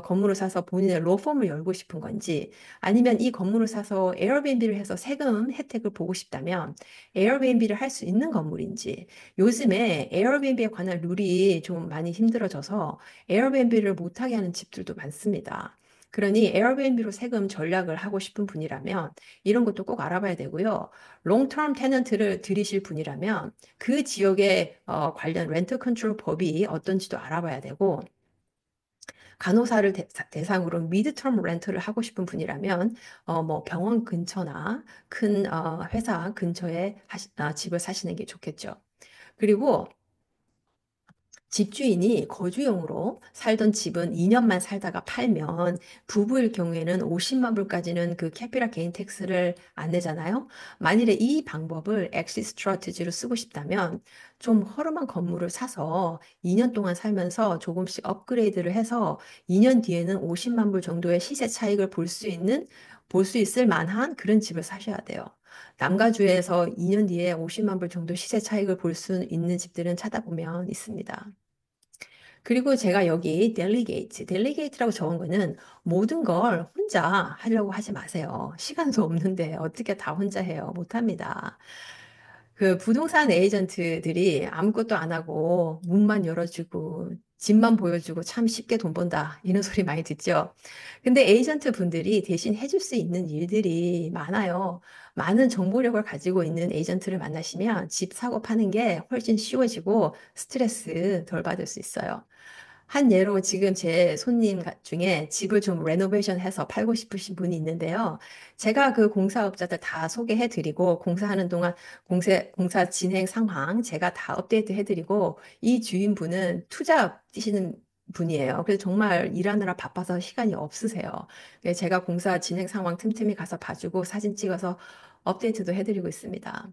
건물을 사서 본인의 로펌을 열고 싶은 건지, 아니면 이 건물을 사서 에어비앤비를 해서 세금 혜택을 보고 싶다면 에어비앤비를 할 수 있는 건물인지. 요즘에 에어비앤비에 관한 룰이 좀 많이 힘들어져서 에어비앤비를 못하게 하는 집들도 많습니다. 그러니 에어비앤비로 세금 전략을 하고 싶은 분이라면 이런 것도 꼭 알아봐야 되고요. 롱텀 테넌트를 들이실 분이라면 그 지역의 관련 렌트 컨트롤 법이 어떤지도 알아봐야 되고 간호사를 대상으로 미드텀 렌트를 하고 싶은 분이라면 뭐 병원 근처나 큰 회사 근처에 집을 사시는 게 좋겠죠. 그리고 집주인이 거주용으로 살던 집은 2년만 살다가 팔면 부부일 경우에는 50만 불까지는 그 캐피탈 게인 텍스를 안 내잖아요. 만일에 이 방법을 엑시 스트라티지로 쓰고 싶다면 좀 허름한 건물을 사서 2년 동안 살면서 조금씩 업그레이드를 해서 2년 뒤에는 50만 불 정도의 시세 차익을 볼 수 있을 만한 그런 집을 사셔야 돼요. 남가주에서 2년 뒤에 50만 불 정도 시세 차익을 볼 수 있는 집들은 찾아보면 있습니다. 그리고 제가 여기 델리게이트라고 적은 거는 모든 걸 혼자 하려고 하지 마세요. 시간도 없는데 어떻게 다 혼자 해요? 못합니다. 그 부동산 에이전트들이 아무것도 안 하고 문만 열어주고 집만 보여주고 참 쉽게 돈 번다 이런 소리 많이 듣죠. 근데 에이전트 분들이 대신 해줄 수 있는 일들이 많아요. 많은 정보력을 가지고 있는 에이전트를 만나시면 집 사고 파는 게 훨씬 쉬워지고 스트레스 덜 받을 수 있어요. 한 예로 지금 제 손님 중에 집을 좀 레노베이션해서 팔고 싶으신 분이 있는데요. 제가 그 공사업자들 다 소개해드리고 공사하는 동안 공사 진행 상황 제가 다 업데이트 해드리고 이 주인분은 투자 뛰시는 분이에요. 그래서 정말 일하느라 바빠서 시간이 없으세요. 그래서 제가 공사 진행 상황 틈틈이 가서 봐주고 사진 찍어서 업데이트도 해드리고 있습니다.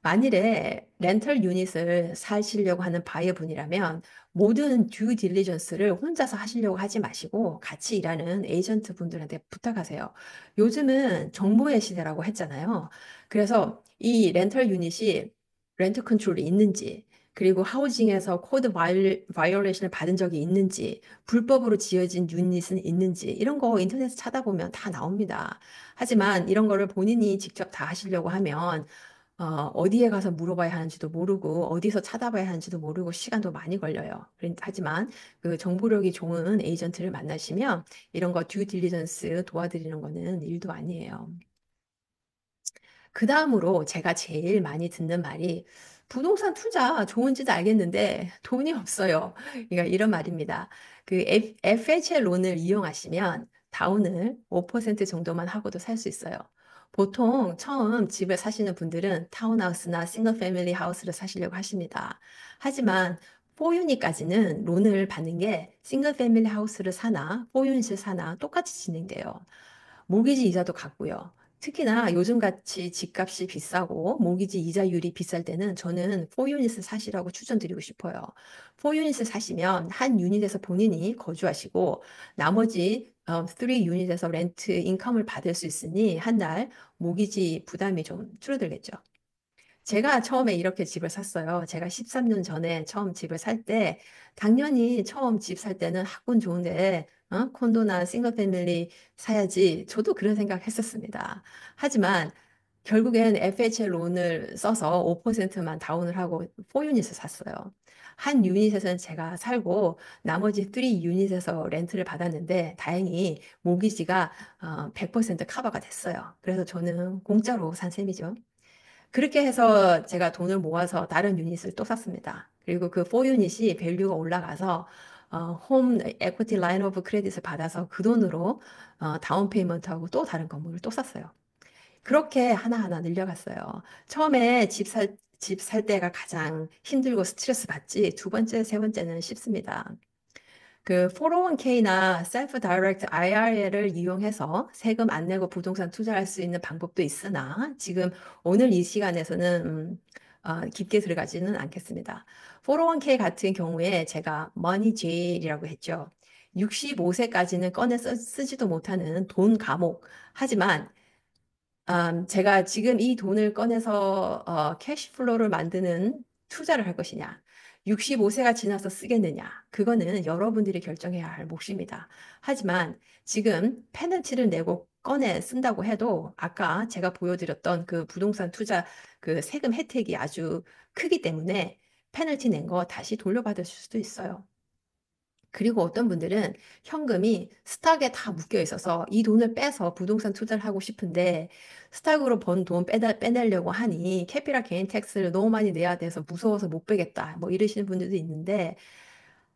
만일에 렌털 유닛을 사시려고 하는 바이어 분이라면 모든 듀 딜리전스를 혼자서 하시려고 하지 마시고 같이 일하는 에이전트 분들한테 부탁하세요. 요즘은 정보의 시대라고 했잖아요. 그래서 이 렌털 유닛이 렌트 컨트롤이 있는지 그리고 하우징에서 코드 바이올레이션을 받은 적이 있는지 불법으로 지어진 유닛은 있는지 이런 거 인터넷에 찾아보면 다 나옵니다. 하지만 이런 거를 본인이 직접 다 하시려고 하면 어디에 가서 물어봐야 하는지도 모르고 어디서 찾아봐야 하는지도 모르고 시간도 많이 걸려요. 하지만 그 정보력이 좋은 에이전트를 만나시면 이런 거 듀 딜리전스 도와드리는 거는 일도 아니에요. 그 다음으로 제가 제일 많이 듣는 말이 부동산 투자 좋은지도 알겠는데 돈이 없어요. 그러니까 이런 말입니다. 그 FHA 론을 이용하시면 다운을 5% 정도만 하고도 살 수 있어요. 보통 처음 집을 사시는 분들은 타운하우스나 싱글 패밀리 하우스를 사시려고 하십니다. 하지만 4유닛까지는 론을 받는 게 싱글 패밀리 하우스를 사나 4유닛을 사나 똑같이 진행돼요. 모기지 이자도 같고요. 특히나 요즘같이 집값이 비싸고 모기지 이자율이 비쌀 때는 저는 4유닛을 사시라고 추천드리고 싶어요. 4유닛을 사시면 한 유닛에서 본인이 거주하시고 나머지 3유닛에서 렌트 인컴을 받을 수 있으니 한 달 모기지 부담이 좀 줄어들겠죠. 제가 처음에 이렇게 집을 샀어요. 제가 13년 전에 처음 집을 살 때, 당연히 처음 집 살 때는 학군 좋은데, 콘도나 싱글 패밀리 사야지. 저도 그런 생각 했었습니다. 하지만 결국엔 FHA 론을 써서 5%만 다운을 하고 4유닛을 샀어요. 한 유닛에서는 제가 살고 나머지 3유닛에서 렌트를 받았는데 다행히 모기지가 100% 커버가 됐어요. 그래서 저는 공짜로 산 셈이죠. 그렇게 해서 제가 돈을 모아서 다른 유닛을 또 샀습니다. 그리고 그 4유닛이 밸류가 올라가서 홈 에quity 라인 오브 크레딧을 받아서 그 돈으로 다운 페이먼트하고 또 다른 건물을 또 샀어요. 그렇게 하나하나 늘려갔어요. 처음에 집 살 때가 가장 힘들고 스트레스 받지, 두 번째, 세 번째는 쉽습니다. 그 401k나 셀프 다이렉트 IRA를 이용해서 세금 안 내고 부동산 투자할 수 있는 방법도 있으나 지금 오늘 이 시간에서는 깊게 들어가지는 않겠습니다. 401k 같은 경우에 제가 머니 제일이라고 했죠. 65세까지는 꺼내 쓰지도 못하는 돈 감옥. 하지만 제가 지금 이 돈을 꺼내서 캐시플로우를 만드는 투자를 할 것이냐, 65세가 지나서 쓰겠느냐, 그거는 여러분들이 결정해야 할 몫입니다. 하지만 지금 페널티를 내고 꺼내 쓴다고 해도 아까 제가 보여드렸던 그 부동산 투자 그 세금 혜택이 아주 크기 때문에 페널티 낸 거 다시 돌려받을 수도 있어요. 그리고 어떤 분들은 현금이 스탁에 다 묶여 있어서 이 돈을 빼서 부동산 투자를 하고 싶은데 스탁으로 번 돈 빼내려고 하니 캐피탈 게인 텍스를 너무 많이 내야 돼서 무서워서 못 빼겠다. 뭐 이러시는 분들도 있는데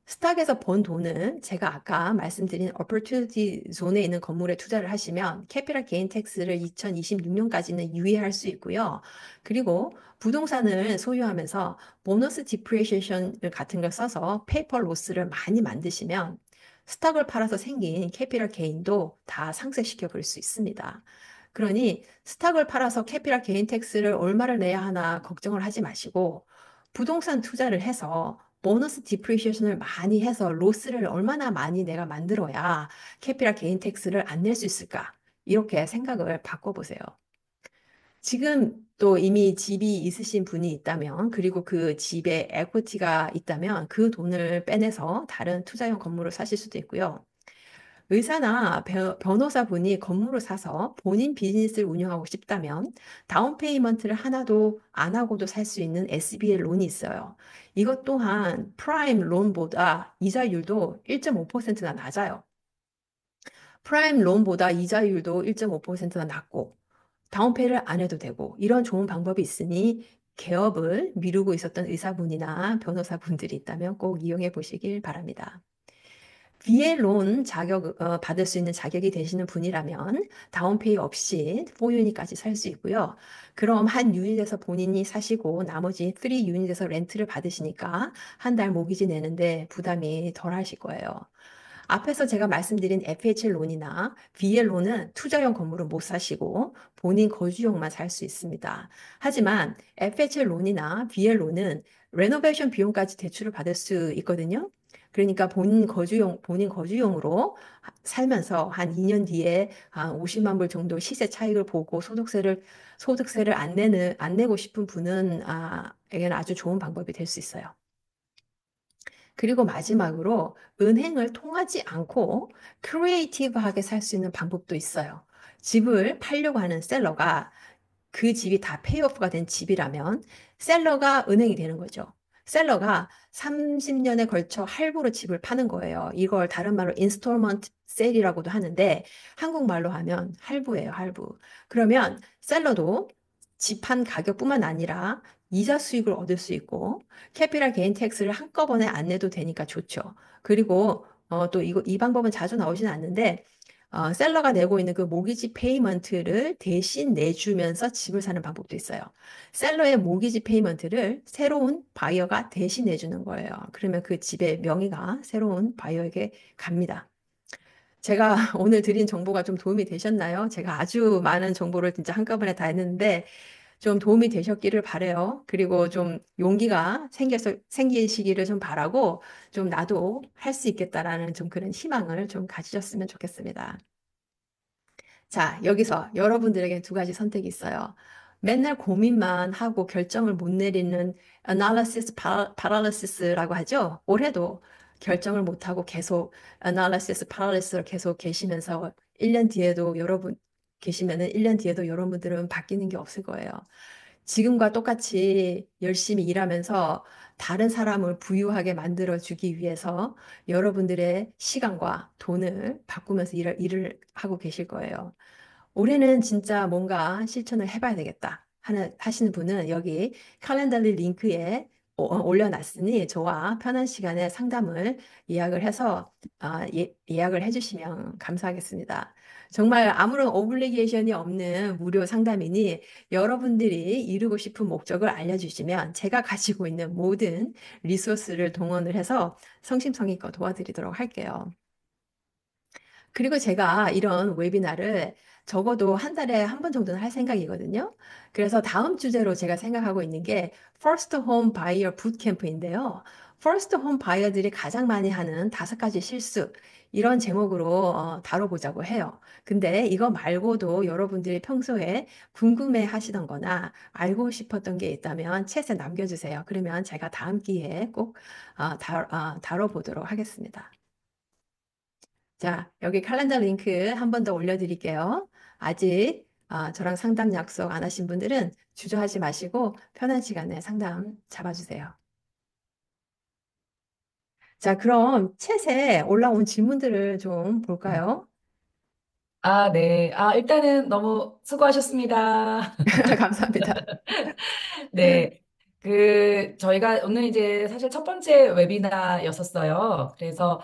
스탁에서 번 돈은 제가 아까 말씀드린 opportunity 존에 있는 건물에 투자를 하시면 캐피탈 게인 텍스를 2026년까지는 유예할 수 있고요. 그리고 부동산을 소유하면서 보너스 디프리시에이션 같은 걸 써서 페이퍼 로스를 많이 만드시면 스탁을 팔아서 생긴 캐피탈 게인도 다 상쇄시켜 버릴 수 있습니다. 그러니 스탁을 팔아서 캐피탈 게인 텍스를 얼마를 내야 하나 걱정을 하지 마시고 부동산 투자를 해서 보너스 디프리시에이션을 많이 해서 로스를 얼마나 많이 내가 만들어야 캐피탈 게인 텍스를 안 낼 수 있을까? 이렇게 생각을 바꿔보세요. 지금 또 이미 집이 있으신 분이 있다면, 그리고 그 집에 에코티가 있다면 그 돈을 빼내서 다른 투자용 건물을 사실 수도 있고요. 의사나 변호사분이 건물을 사서 본인 비즈니스를 운영하고 싶다면 다운 페이먼트를 하나도 안 하고도 살 수 있는 SBA 론이 있어요. 이것 또한 프라임 론보다 이자율도 1.5%나 낮아요. 프라임 론보다 이자율도 1.5%나 낮고 다운페이를 안 해도 되고 이런 좋은 방법이 있으니 개업을 미루고 있었던 의사분이나 변호사분들이 있다면 꼭 이용해 보시길 바랍니다. BL론 자격 받을 수 있는 자격이 되시는 분이라면 다운페이 없이 4유닛까지 살 수 있고요. 그럼 한 유닛에서 본인이 사시고 나머지 3유닛에서 렌트를 받으시니까 한 달 모기지 내는데 부담이 덜 하실 거예요. 앞에서 제가 말씀드린 FHL 론이나 BL 론은 투자용 건물은 못 사시고 본인 거주용만 살 수 있습니다. 하지만 FHL 론이나 BL 론은 레노베이션 비용까지 대출을 받을 수 있거든요. 그러니까 본인 거주용으로 살면서 한 2년 뒤에 한 50만 불 정도 시세 차익을 보고 소득세를 안 내고 싶은 분은 에게는 아주 좋은 방법이 될 수 있어요. 그리고 마지막으로 은행을 통하지 않고 크리에이티브하게 살 수 있는 방법도 있어요. 집을 팔려고 하는 셀러가 그 집이 다 페이오프가 된 집이라면 셀러가 은행이 되는 거죠. 셀러가 30년에 걸쳐 할부로 집을 파는 거예요. 이걸 다른 말로 인스톨먼트 셀이라고도 하는데 한국말로 하면 할부예요, 할부. 그러면 셀러도 집 한 가격뿐만 아니라 이자 수익을 얻을 수 있고 캐피탈 게인 텍스를 한꺼번에 안 내도 되니까 좋죠. 그리고 또 이 방법은 자주 나오지는 않는데 셀러가 내고 있는 그 모기지 페이먼트를 대신 내주면서 집을 사는 방법도 있어요. 셀러의 모기지 페이먼트를 새로운 바이어가 대신 내주는 거예요. 그러면 그 집의 명의가 새로운 바이어에게 갑니다. 제가 오늘 드린 정보가 좀 도움이 되셨나요? 제가 아주 많은 정보를 진짜 한꺼번에 다 했는데 좀 도움이 되셨기를 바래요. 그리고 좀 용기가 생기시기를 좀 바라고 좀 나도 할 수 있겠다라는 좀 그런 희망을 좀 가지셨으면 좋겠습니다. 자, 여기서 여러분들에게 두 가지 선택이 있어요. 맨날 고민만 하고 결정을 못 내리는 analysis paralysis라고 하죠. 올해도 결정을 못 하고 계속 analysis paralysis로 계속 계시면서 1년 뒤에도 여러분 계시면은 1년 뒤에도 여러분들은 바뀌는 게 없을 거예요. 지금과 똑같이 열심히 일하면서 다른 사람을 부유하게 만들어 주기 위해서 여러분들의 시간과 돈을 바꾸면서 일을 하고 계실 거예요. 올해는 진짜 뭔가 실천을 해봐야 되겠다 하시는 분은 여기 칼렌더리 링크에 올려놨으니 저와 편한 시간에 상담을 예약을 해서 예약을 해주시면 감사하겠습니다. 정말 아무런 오블리게이션이 없는 무료 상담이니 여러분들이 이루고 싶은 목적을 알려주시면 제가 가지고 있는 모든 리소스를 동원을 해서 성심성의껏 도와드리도록 할게요. 그리고 제가 이런 웨비나를 적어도 한 달에 한 번 정도는 할 생각이거든요. 그래서 다음 주제로 제가 생각하고 있는 게 First Home Buyer Bootcamp인데요. First Home Buyer들이 가장 많이 하는 5가지 실수, 이런 제목으로 다뤄보자고 해요. 근데 이거 말고도 여러분들이 평소에 궁금해 하시던 거나 알고 싶었던 게 있다면 챗에 남겨주세요. 그러면 제가 다음 기회에 꼭 다뤄보도록 하겠습니다. 자, 여기 칼렌더 링크 한 번 더 올려드릴게요. 아직 저랑 상담 약속 안 하신 분들은 주저하지 마시고 편한 시간에 상담 잡아주세요. 자, 그럼 챗에 올라온 질문들을 좀 볼까요? 아, 네. 일단은 너무 수고하셨습니다. 감사합니다. 네. 저희가 오늘 이제 사실 첫 번째 웨비나였었어요. 그래서,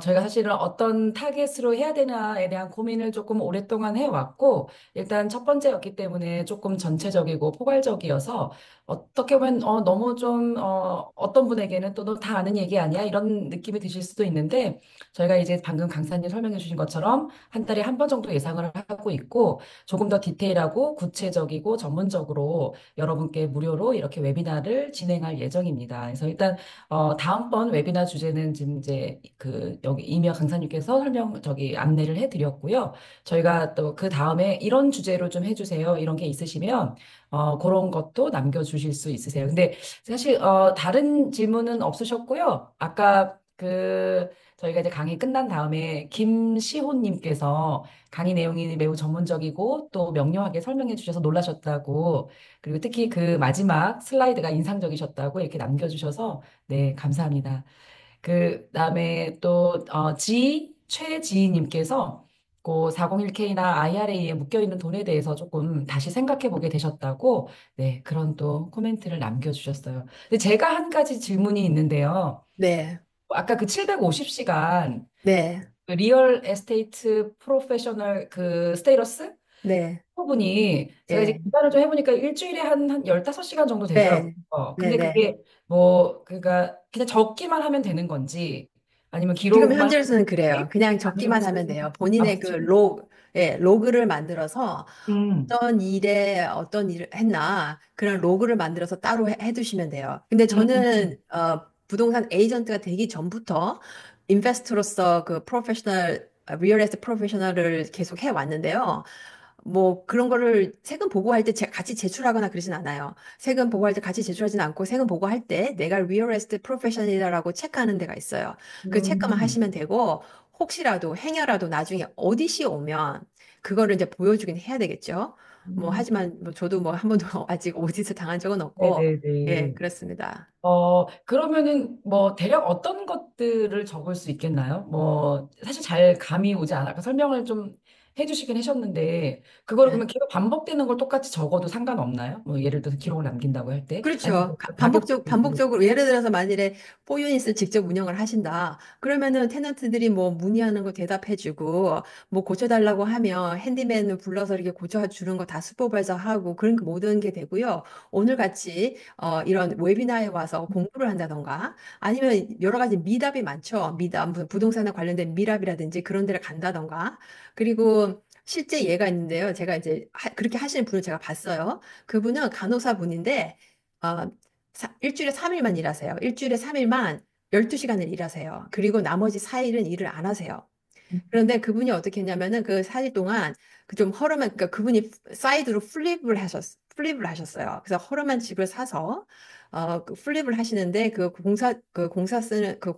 저희가 사실은 어떤 타겟으로 해야 되나에 대한 고민을 조금 오랫동안 해왔고, 일단 첫 번째였기 때문에 조금 전체적이고 포괄적이어서, 어떻게 보면, 너무 좀, 어떤 분에게는 또 너 다 아는 얘기 아니야? 이런 느낌이 드실 수도 있는데, 저희가 이제 방금 강사님 설명해 주신 것처럼 한 달에 한 번 정도 예상을 하고 있고, 조금 더 디테일하고 구체적이고 전문적으로 여러분께 무료로 이렇게 웨비나를 진행할 예정입니다. 그래서 일단 다음번 웨비나 주제는 지금 이제 여기 이미아 강사님께서 안내를 해드렸고요. 저희가 또 그 다음에 이런 주제로 좀 해주세요. 이런 게 있으시면 그런 것도 남겨주실 수 있으세요. 근데 사실 다른 질문은 없으셨고요. 아까 저희가 이제 강의 끝난 다음에 김시호님께서 강의 내용이 매우 전문적이고 또 명료하게 설명해 주셔서 놀라셨다고, 그리고 특히 그 마지막 슬라이드가 인상적이셨다고 이렇게 남겨주셔서 네, 감사합니다. 그다음에 또 최지희님께서 그 401k나 IRA에 묶여있는 돈에 대해서 조금 다시 생각해 보게 되셨다고, 네, 그런 또 코멘트를 남겨주셨어요. 근데 제가 한 가지 질문이 있는데요. 네, 아까 그 750시간 네, 리얼 에스테이트 프로페셔널 스테이러스 네, 부분이 제가 이제 네, 계산을 좀 해보니까 일주일에 한 15시간 정도 되더라고요. 네, 네, 근데 네. 그게 뭐, 그러니까 그냥 적기만 하면 되는 건지 아니면 지금 기록만 현재로서는 하면 그래요. 되는지 그냥 아니면 적기만 하면 돼요. 본인의 그 그쵸. 로그를 만들어서 음, 어떤 일에 어떤 일을 했나 그런 로그를 만들어서 따로 해두시면 돼요. 근데 저는 음, 부동산 에이전트가 되기 전부터 인베스터로서 그 프로페셔널 리얼 에스테이트 프로페셔널을 계속 해 왔는데요. 뭐 그런 거를 세금 보고할 때 같이 제출하거나 그러진 않아요. 세금 보고할 때 같이 제출하진 않고 세금 보고할 때 내가 리얼 에스테이트 프로페셔널이라고 체크하는 데가 있어요. 그 체크만 음, 하시면 되고 혹시라도 행여라도 나중에 오디시 오면 그거를 이제 보여주긴 해야 되겠죠. 뭐 음. 하지만 뭐 저도 뭐 한 번도 아직 오디트 당한 적은 없고 예, 네네네. 그렇습니다. 그러면은 뭐 대략 어떤 것들을 적을 수 있겠나요? 뭐 사실 잘 감이 오지 않아. 설명을 좀 해주시긴 하셨는데, 그거를 네. 그러면 계속 반복되는 걸 똑같이 적어도 상관없나요? 뭐 예를 들어서 기록을 남긴다고 할 때? 아니면 그렇죠. 그 가격적으로. 반복적으로, 예를 들어서 만일에 4유닛을 직접 운영을 하신다. 그러면은 테넌트들이 뭐 문의하는 거 대답해주고, 뭐 고쳐달라고 하면 핸디맨을 불러서 이렇게 고쳐주는 거 다 슈퍼바이저 하고, 그런 그 모든 게 되고요. 오늘 같이, 이런 웨비나에 와서 공부를 한다던가, 아니면 여러 가지 미답이 많죠. 미답, 무슨 부동산에 관련된 미랍이라든지 그런 데를 간다던가. 그리고 실제 예가 있는데요. 제가 이제 그렇게 하시는 분을 제가 봤어요. 그분은 간호사 분인데, 어, 일주일에 3일만 일하세요. 일주일에 3일만 12시간을 일하세요. 그리고 나머지 4일은 일을 안 하세요. 그런데 그분이 어떻게 했냐면은 그 4일 동안 그 좀 허름한, 그러니까 그분이 사이드로 플립을 하셨어요. 그래서 허름한 집을 사서, 그 플립을 하시는데 그 공사하는 그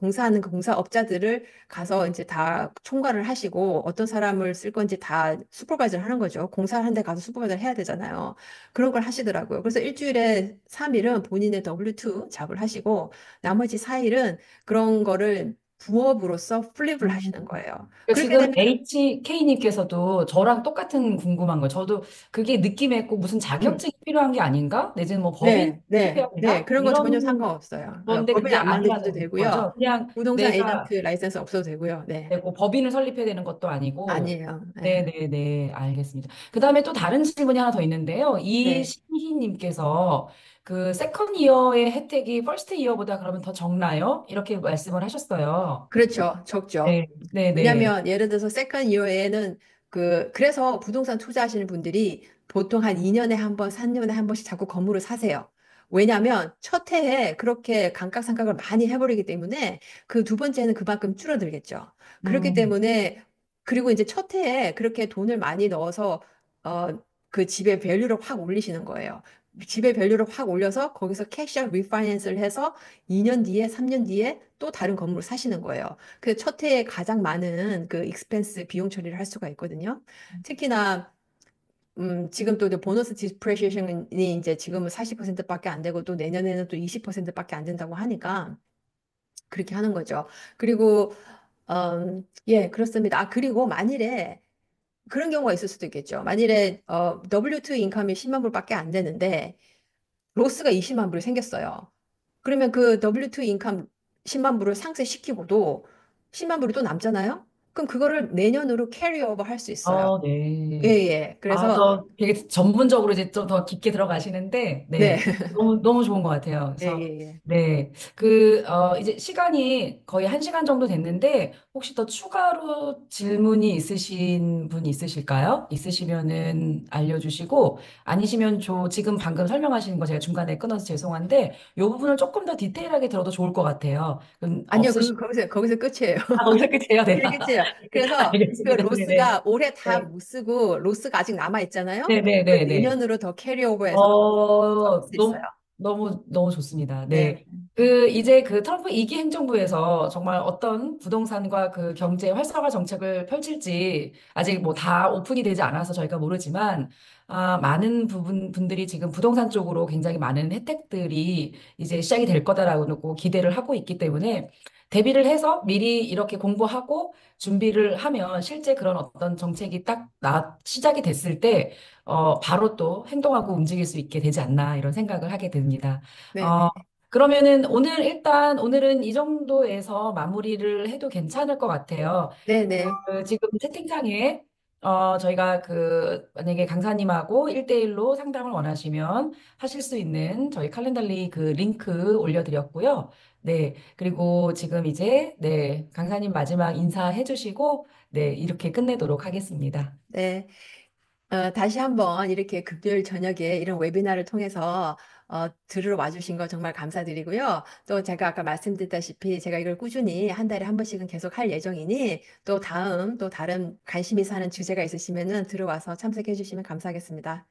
공사업자들을 가서 이제 다 총괄을 하시고 어떤 사람을 쓸 건지 다 슈퍼바이저를 하는 거죠. 공사하는 데 가서 슈퍼바이저를 해야 되잖아요. 그런 걸 하시더라고요. 그래서 일주일에 3일은 본인의 W2 잡을 하시고 나머지 4일은 그런 거를 부업으로서 플립을 음. 하시는 거예요. 그러니까 그렇게 지금 되면 HK님께서도 저랑 똑같은 궁금한 거예요. 저도 그게 느낌에 꼭 무슨 음, 자격증이 필요한 게 아닌가? 내지는 뭐 법인 네, 네, 필요해야 네. 되나? 그런 거 전혀 이런 상관없어요. 건데 법에 그게 안 만드셔도 아니라는 되고요. 거죠. 그냥 부동산 내가 에이전트 라이센스 없어도 되고요. 네. 되고 법인을 설립해야 되는 것도 아니고. 아니에요. 네. 네네네, 알겠습니다. 그 다음에 또 다른 질문이 하나 더 있는데요. 네. 이신희님께서 그 세컨 이어의 혜택이 퍼스트 이어보다 그러면 더 적나요? 이렇게 말씀을 하셨어요. 그렇죠. 적죠. 네, 네네. 왜냐하면 예를 들어서 세컨 이어에는 그래서 부동산 투자하시는 분들이 보통 한 2년에 한 번, 3년에 한 번씩 자꾸 건물을 사세요. 왜냐하면 첫 해에 그렇게 감가상각을 많이 해버리기 때문에 그 두 번째는 그만큼 줄어들겠죠. 그렇기 음, 때문에 그리고 이제 첫 해에 그렇게 돈을 많이 넣어서 어, 그 집의 밸류를 확 올리시는 거예요. 집의 밸류를 확 올려서 거기서 캐시아웃 리파이낸스를 해서 2년 뒤에, 3년 뒤에 또 다른 건물을 사시는 거예요. 그 첫 해에 가장 많은 그 익스펜스 비용 처리를 할 수가 있거든요. 특히나 지금 또 이제 보너스 디프레시에이션이 이제 지금은 40%밖에 안 되고 또 내년에는 또 20%밖에 안 된다고 하니까 그렇게 하는 거죠. 그리고 예, 그렇습니다. 아, 그리고 만일에 그런 경우가 있을 수도 있겠죠. 만일에 W2 인컴이 10만 불밖에 안 되는데 로스가 20만 불이 생겼어요. 그러면 그 W2 인컴 10만 불을 상쇄시키고도 10만 불이 또 남잖아요? 그럼 그거를 내년으로 캐리오버 할 수 있어요. 예, 네. 예. 아, 그래서, 더 되게 전문적으로 이제 좀 더 깊게 들어가시는데, 네. 네. 너무 좋은 것 같아요. 예, 그래서, 예, 예. 네. 이제 시간이 거의 1시간 정도 됐는데, 혹시 더 추가로 질문이 있으신 분 있으실까요? 있으시면은 알려주시고, 아니시면 지금 방금 설명하시는 거 제가 중간에 끊어서 죄송한데, 이 부분을 조금 더 디테일하게 들어도 좋을 것 같아요. 그럼 아니요, 거기서 끝이에요. 거기서 끝이에요? 네. 그게 끝이에요. 그래서 그 알겠습니다. 네네. 로스가 올해 다 네. 못 쓰고, 로스가 아직 남아 있잖아요? 그걸 네네네네. 내년으로 더 캐리오버해서 쓸 수 있어요. 너무 좋습니다. 네. 네. 이제 그 트럼프 2기 행정부에서 정말 어떤 부동산과 그 경제 활성화 정책을 펼칠지 아직 뭐 다 오픈이 되지 않아서 저희가 모르지만, 많은 분들이 지금 부동산 쪽으로 굉장히 많은 혜택들이 이제 시작이 될 거다라고 기대를 하고 있기 때문에 대비를 해서 미리 이렇게 공부하고 준비를 하면 실제 그런 어떤 정책이 시작이 됐을 때 바로 또 행동하고 움직일 수 있게 되지 않나 이런 생각을 하게 됩니다. 어, 네네. 그러면은 오늘은 이 정도에서 마무리를 해도 괜찮을 것 같아요. 네네. 지금 채팅창에 저희가 만약에 강사님하고 1대1로 상담을 원하시면 하실 수 있는 저희 칼렌달리 그 링크 올려드렸고요. 네. 그리고 지금 이제, 네. 강사님 마지막 인사해 주시고, 네. 이렇게 끝내도록 하겠습니다. 네. 다시 한번 이렇게 금요일 저녁에 이런 웨비나를 통해서 들으러 와주신 거 정말 감사드리고요. 또 제가 아까 말씀드렸다시피 제가 이걸 꾸준히 한 달에 한 번씩은 계속 할 예정이니 또 다른 관심 있어 하는 주제가 있으시면은 들어와서 참석해 주시면 감사하겠습니다.